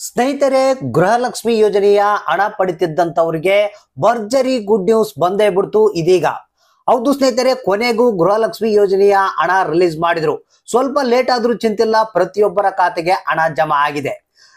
ಸ್ನೇಹಿತರೆ, ಗೃಹಲಕ್ಷ್ಮಿ ಯೋಜನೆಯ ಹಣ ಪಡಿತಿದ್ದಂತವರಿಗೆ ಭರ್ಜರಿ ಗುಡ್ ನ್ಯೂಸ್ ಬಂದೇ ಬಿಡ್ತು ಇದೀಗ. ಹೌದು ಸ್ನೇಹಿತರೆ, ಕೊನೆಗೂ ಗೃಹಲಕ್ಷ್ಮಿ ಯೋಜನೆಯ ಹಣ ರಿಲೀಸ್ ಮಾಡಿದ್ರು. ಸ್ವಲ್ಪ ಲೇಟ್ ಆದ್ರೂ ಚಿಂತಿಲ್ಲ, ಪ್ರತಿಯೊಬ್ಬರ ಖಾತೆಗೆ ಹಣ ಜಮಾ ಆಗಿದೆ.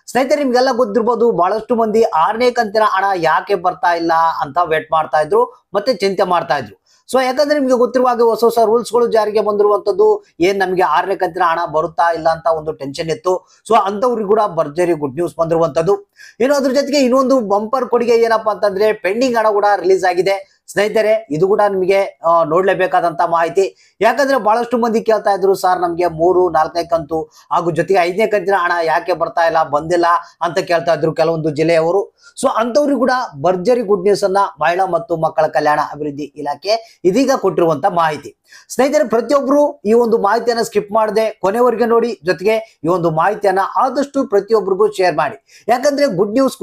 ಸ್ನೇಹಿತರೆ, ನಿಮ್ಗೆಲ್ಲ ಗೊತ್ತಿರ್ಬೋದು, ಬಹಳಷ್ಟು ಮಂದಿ 6ನೇ ಕಂತಿನ ಹಣ ಯಾಕೆ ಬರ್ತಾ ಇಲ್ಲ ಅಂತ ವೇಟ್ ಮಾಡ್ತಾ ಇದ್ರು, ಮತ್ತೆ ಚಿಂತೆ ಮಾಡ್ತಾ ಇದ್ರು. ಸೊ ಯಾಕಂದ್ರೆ ನಿಮ್ಗೆ ಗೊತ್ತಿರುವ ಹಾಗೆ ಹೊಸ ಹೊಸ ರೂಲ್ಸ್ ಗಳು ಜಾರಿಗೆ ಬಂದಿರುವಂತದ್ದು. ಏನ್ ನಮಗೆ 6ನೇ ಕಂತಿನ ಹಣ ಬರುತ್ತಾ ಇಲ್ಲ ಅಂತ ಒಂದು ಟೆನ್ಷನ್ ಇತ್ತು. ಸೊ ಅಂತವ್ರಿಗೆ ಕೂಡ ಭರ್ಜರಿ ಗುಡ್ ನ್ಯೂಸ್ ಬಂದಿರುವಂತದ್ದು. ಇನ್ನು ಅದ್ರ ಜೊತೆಗೆ ಇನ್ನೊಂದು ಬಂಪರ್ ಕೊಡುಗೆ ಏನಪ್ಪಾ ಅಂತಂದ್ರೆ, ಪೆಂಡಿಂಗ್ ಹಣ ಕೂಡ ರಿಲೀಸ್ ಆಗಿದೆ. ಸ್ನೇಹಿತರೆ, ಇದು ಕೂಡ ನಿಮಗೆ ನೋಡ್ಲೇಬೇಕಾದಂತ ಮಾಹಿತಿ. ಯಾಕಂದ್ರೆ ಬಹಳಷ್ಟು ಮಂದಿ ಕೇಳ್ತಾ ಇದ್ರು, ಸರ್ ನಮ್ಗೆ 3, 4ನೇ ಕಂತು ಹಾಗೂ ಜೊತೆಗೆ 5ನೇ ಕಂತಿನ ಹಣ ಯಾಕೆ ಬರ್ತಾ ಇಲ್ಲ, ಬಂದಿಲ್ಲ ಅಂತ ಕೇಳ್ತಾ ಇದ್ರು ಕೆಲವೊಂದು ಜಿಲ್ಲೆಯವರು. ಸೊ ಅಂತವ್ರಿಗೆ ಕೂಡ ಭರ್ಜರಿ ಗುಡ್ ನ್ಯೂಸ್ ಅನ್ನ ಮಹಿಳಾ ಮತ್ತು ಮಕ್ಕಳ ಕಲ್ಯಾಣ ಅಭಿವೃದ್ಧಿ ಇಲಾಖೆ ಇದೀಗ ಕೊಟ್ಟಿರುವಂತ ಮಾಹಿತಿ. ಸ್ನೇಹಿತರೆ, ಪ್ರತಿಯೊಬ್ರು ಈ ಒಂದು ಮಾಹಿತಿಯನ್ನ ಸ್ಕಿಪ್ ಮಾಡದೆ ಕೊನೆವರೆಗೆ ನೋಡಿ. ಜೊತೆಗೆ ಈ ಒಂದು ಮಾಹಿತಿಯನ್ನ ಆದಷ್ಟು ಪ್ರತಿಯೊಬ್ಬರಿಗೂ ಶೇರ್ ಮಾಡಿ. ಯಾಕಂದ್ರೆ ಗುಡ್ ನ್ಯೂಸ್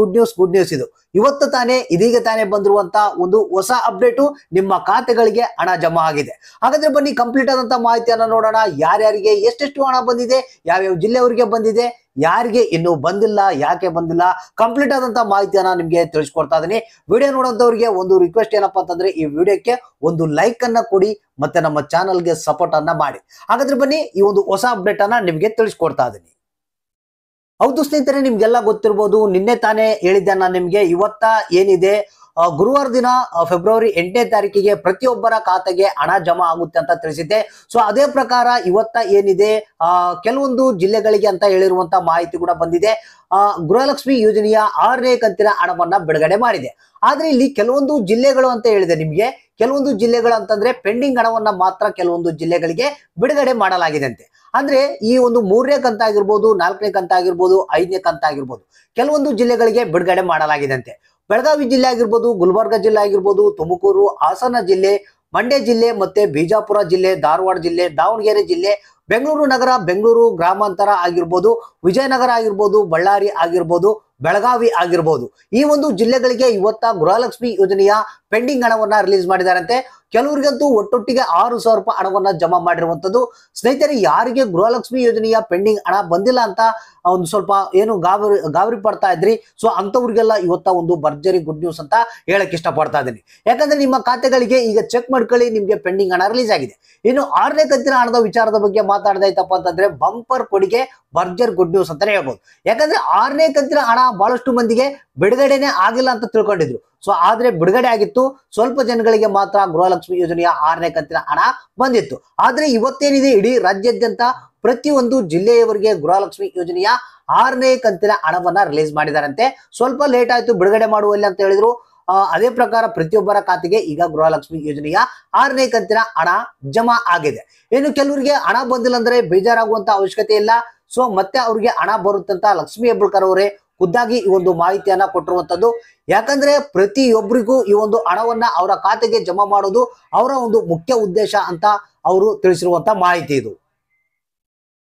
ಇದು ಇವತ್ತು ತಾನೇ, ಇದೀಗ ತಾನೇ ಬಂದಿರುವಂತ ಒಂದು ಹೊಸ ಅಪ್ಡೇಟು ನಿಮ್ಮ ಖಾತೆಗಳಿಗೆ ಹಣ ಜಮಾ ಆಗಿದೆ. ಹಾಗಾದ್ರೆ ಬನ್ನಿ ಕಂಪ್ಲೀಟ್ ಆದಂತ ಮಾಹಿತಿಯನ್ನ ನೋಡೋಣ. ಯಾರ್ಯಾರಿಗೆ ಎಷ್ಟೆಷ್ಟು ಹಣ ಬಂದಿದೆ, ಯಾವ್ಯಾವ ಜಿಲ್ಲೆಯವರಿಗೆ ಬಂದಿದೆ, ಯಾರಿಗೆ ಇನ್ನೂ ಬಂದಿಲ್ಲ, ಯಾಕೆ ಬಂದಿಲ್ಲ, ಕಂಪ್ಲೀಟ್ ಆದಂತ ಮಾಹಿತಿಯನ್ನ ನಿಮ್ಗೆ ತಿಳಿಸ್ಕೊಡ್ತಾ ಇದೀನಿ. ವಿಡಿಯೋ ನೋಡುವಂತವ್ರಿಗೆ ಒಂದು ರಿಕ್ವೆಸ್ಟ್ ಏನಪ್ಪಾ ಅಂತಂದ್ರೆ, ಈ ವಿಡಿಯೋಕ್ಕೆ ಒಂದು ಲೈಕ್ ಅನ್ನ ಕೊಡಿ, ಮತ್ತೆ ನಮ್ಮ ಚಾನಲ್ಗೆ ಸಪೋರ್ಟ್ ಅನ್ನ ಮಾಡಿ. ಹಾಗಾದ್ರೆ ಬನ್ನಿ ಈ ಒಂದು ಹೊಸ ಅಪ್ಡೇಟ್ ಅನ್ನ ನಿಮ್ಗೆ ತಿಳಿಸ್ಕೊಡ್ತಾ ಇದೀನಿ. ಹೌದು ಸ್ನೇಹಿತರೆ, ನಿಮ್ಗೆಲ್ಲ ಗೊತ್ತಿರ್ಬೋದು, ನಿನ್ನೆ ತಾನೇ ಹೇಳಿದ್ದೆ ನಾನು ನಿಮ್ಗೆ. ಇವತ್ತ ಏನಿದೆ, ಗುರುವಾರ ದಿನ ಫೆಬ್ರವರಿ 8ನೇ ತಾರೀಕಿಗೆ ಪ್ರತಿಯೊಬ್ಬರ ಖಾತೆಗೆ ಹಣ ಜಮಾ ಆಗುತ್ತೆ ಅಂತ ತಿಳಿಸಿದ್ದೆ. ಸೊ ಅದೇ ಪ್ರಕಾರ ಇವತ್ತ ಏನಿದೆ, ಕೆಲವೊಂದು ಜಿಲ್ಲೆಗಳಿಗೆ ಅಂತ ಹೇಳಿರುವಂತ ಮಾಹಿತಿ ಕೂಡ ಬಂದಿದೆ. ಗೃಹಲಕ್ಷ್ಮಿ ಯೋಜನೆಯ 6ನೇ ಕಂತಿನ ಹಣವನ್ನ ಬಿಡುಗಡೆ ಮಾಡಿದೆ. ಆದ್ರೆ ಇಲ್ಲಿ ಕೆಲವೊಂದು ಜಿಲ್ಲೆಗಳು ಅಂತ ಹೇಳಿದೆ ನಿಮ್ಗೆ. ಕೆಲವೊಂದು ಜಿಲ್ಲೆಗಳು ಅಂತಂದ್ರೆ ಪೆಂಡಿಂಗ್ ಹಣವನ್ನ ಮಾತ್ರ ಕೆಲವೊಂದು ಜಿಲ್ಲೆಗಳಿಗೆ ಬಿಡುಗಡೆ ಮಾಡಲಾಗಿದೆ ಅಂತೆ. ಅಂದ್ರೆ ಈ ಒಂದು 3ನೇ ಕಂತ ಆಗಿರ್ಬೋದು, 4ನೇ ಕಂತ ಆಗಿರ್ಬೋದು, 5ನೇ ಕಂತ ಆಗಿರ್ಬೋದು, ಕೆಲವೊಂದು ಜಿಲ್ಲೆಗಳಿಗೆ ಬಿಡುಗಡೆ ಮಾಡಲಾಗಿದೆ ಅಂತೆ. ಬೆಳಗಾವಿ ಜಿಲ್ಲೆ ಆಗಿರ್ಬೋದು, ಗುಲ್ಬರ್ಗ ಜಿಲ್ಲೆ ಆಗಿರ್ಬೋದು, ತುಮಕೂರು, ಹಾಸನ ಜಿಲ್ಲೆ, ಮಂಡ್ಯ ಜಿಲ್ಲೆ, ಮತ್ತೆ ಬಿಜಾಪುರ ಜಿಲ್ಲೆ, ಧಾರವಾಡ ಜಿಲ್ಲೆ, ದಾವಣಗೆರೆ ಜಿಲ್ಲೆ, ಬೆಂಗಳೂರು ನಗರ, ಬೆಂಗಳೂರು ಗ್ರಾಮಾಂತರ ಆಗಿರ್ಬೋದು, ವಿಜಯನಗರ ಆಗಿರ್ಬೋದು, ಬಳ್ಳಾರಿ ಆಗಿರ್ಬೋದು, ಬೆಳಗಾವಿ ಆಗಿರ್ಬೋದು, ಈ ಒಂದು ಜಿಲ್ಲೆಗಳಿಗೆ ಇವತ್ತ ಗೃಹಲಕ್ಷ್ಮಿ ಯೋಜನೆಯ ಪೆಂಡಿಂಗ್ ಹಣವನ್ನ ರಿಲೀಸ್ ಮಾಡಿದಾರಂತೆ. ಕೆಲವರಿಗಂತೂ ಒಟ್ಟೊಟ್ಟಿಗೆ 6,000 ರೂಪಾಯಿ ಹಣವನ್ನ ಜಮಾ ಮಾಡಿರುವಂತದ್ದು. ಸ್ನೇಹಿತರೆ, ಯಾರಿಗೆ ಗೃಹಲಕ್ಷ್ಮಿ ಯೋಜನೆಯ ಪೆಂಡಿಂಗ್ ಹಣ ಬಂದಿಲ್ಲ ಅಂತ ಒಂದು ಸ್ವಲ್ಪ ಏನು ಗಾಬರಿ ಪಡ್ತಾ ಇದ್ರಿ, ಸೊ ಅಂತವ್ರಿಗೆಲ್ಲ ಇವತ್ತ ಒಂದು ಭರ್ಜರಿ ಗುಡ್ ನ್ಯೂಸ್ ಅಂತ ಹೇಳಕ್ ಇಷ್ಟಪಡ್ತಾ ಇದ್ದೀನಿ. ಯಾಕಂದ್ರೆ ನಿಮ್ಮ ಖಾತೆಗಳಿಗೆ ಈಗ ಚೆಕ್ ಮಾಡ್ಕೊಳ್ಳಿ, ನಿಮ್ಗೆ ಪೆಂಡಿಂಗ್ ಹಣ ರಿಲೀಸ್ ಆಗಿದೆ. ಇನ್ನು 6ನೇ ಕಂತಿನ ಹಣದ ವಿಚಾರದ ಬಗ್ಗೆ ಮಾತಾಡ್ದೈತಪ್ಪ ಅಂತಂದ್ರೆ, ಬಂಪರ್ ಕೊಡುಗೆ ಭರ್ಜರಿ ಗುಡ್ ನ್ಯೂಸ್ ಅಂತಾನೆ ಹೇಳ್ಬೋದು. ಯಾಕಂದ್ರೆ 6ನೇ ಕಂತಿನ ಹಣ ಬಹಳಷ್ಟು ಮಂದಿಗೆ ಬಿಡುಗಡೆನೆ ಆಗಿಲ್ಲ ಅಂತ ತಿಳ್ಕೊಂಡಿದ್ರು. ಸೊ ಆದ್ರೆ ಬಿಡುಗಡೆ ಆಗಿತ್ತು. ಸ್ವಲ್ಪ ಜನಗಳಿಗೆ ಮಾತ್ರ ಗೃಹಲಕ್ಷ್ಮಿ ಯೋಜನೆಯ 6ನೇ ಕಂತಿನ ಹಣ ಬಂದಿತ್ತು. ಆದ್ರೆ ಇವತ್ತೇನಿದೆ, ಇಡೀ ರಾಜ್ಯಾದ್ಯಂತ ಪ್ರತಿಯೊಂದು ಜಿಲ್ಲೆಯವರಿಗೆ ಗೃಹಲಕ್ಷ್ಮಿ ಯೋಜನೆಯ 6ನೇ ಕಂತಿನ ಹಣವನ್ನ ರಿಲೀಸ್ ಮಾಡಿದಾರಂತೆ. ಸ್ವಲ್ಪ ಲೇಟ್ ಆಯ್ತು ಬಿಡುಗಡೆ ಮಾಡುವಲ್ಲಿ ಅಂತ ಹೇಳಿದ್ರು. ಅದೇ ಪ್ರಕಾರ ಪ್ರತಿಯೊಬ್ಬರ ಖಾತೆಗೆ ಈಗ ಗೃಹಲಕ್ಷ್ಮಿ ಯೋಜನೆಯ 6ನೇ ಕಂತಿನ ಹಣ ಜಮಾ ಆಗಿದೆ. ಇನ್ನು ಕೆಲವರಿಗೆ ಹಣ ಬಂದಿಲ್ಲ ಅಂದ್ರೆ ಬೇಜಾರಾಗುವಂತ ಅವಶ್ಯಕತೆ ಇಲ್ಲ. ಸೊ ಮತ್ತೆ ಅವ್ರಿಗೆ ಹಣ ಬರುತ್ತಂತ ಲಕ್ಷ್ಮೀ ಹೆಬ್ಬಾಳ್ಕರ್ ಅವರೇ ಖುದ್ದಾಗಿ ಈ ಒಂದು ಮಾಹಿತಿಯನ್ನ ಕೊಟ್ಟಿರುವಂತದ್ದು. ಯಾಕಂದ್ರೆ ಪ್ರತಿಯೊಬ್ಬರಿಗೂ ಈ ಒಂದು ಹಣವನ್ನ ಅವರ ಖಾತೆಗೆ ಜಮಾ ಮಾಡೋದು ಅವರ ಒಂದು ಮುಖ್ಯ ಉದ್ದೇಶ ಅಂತ ಅವರು ತಿಳಿಸಿರುವಂತ ಮಾಹಿತಿ ಇದು.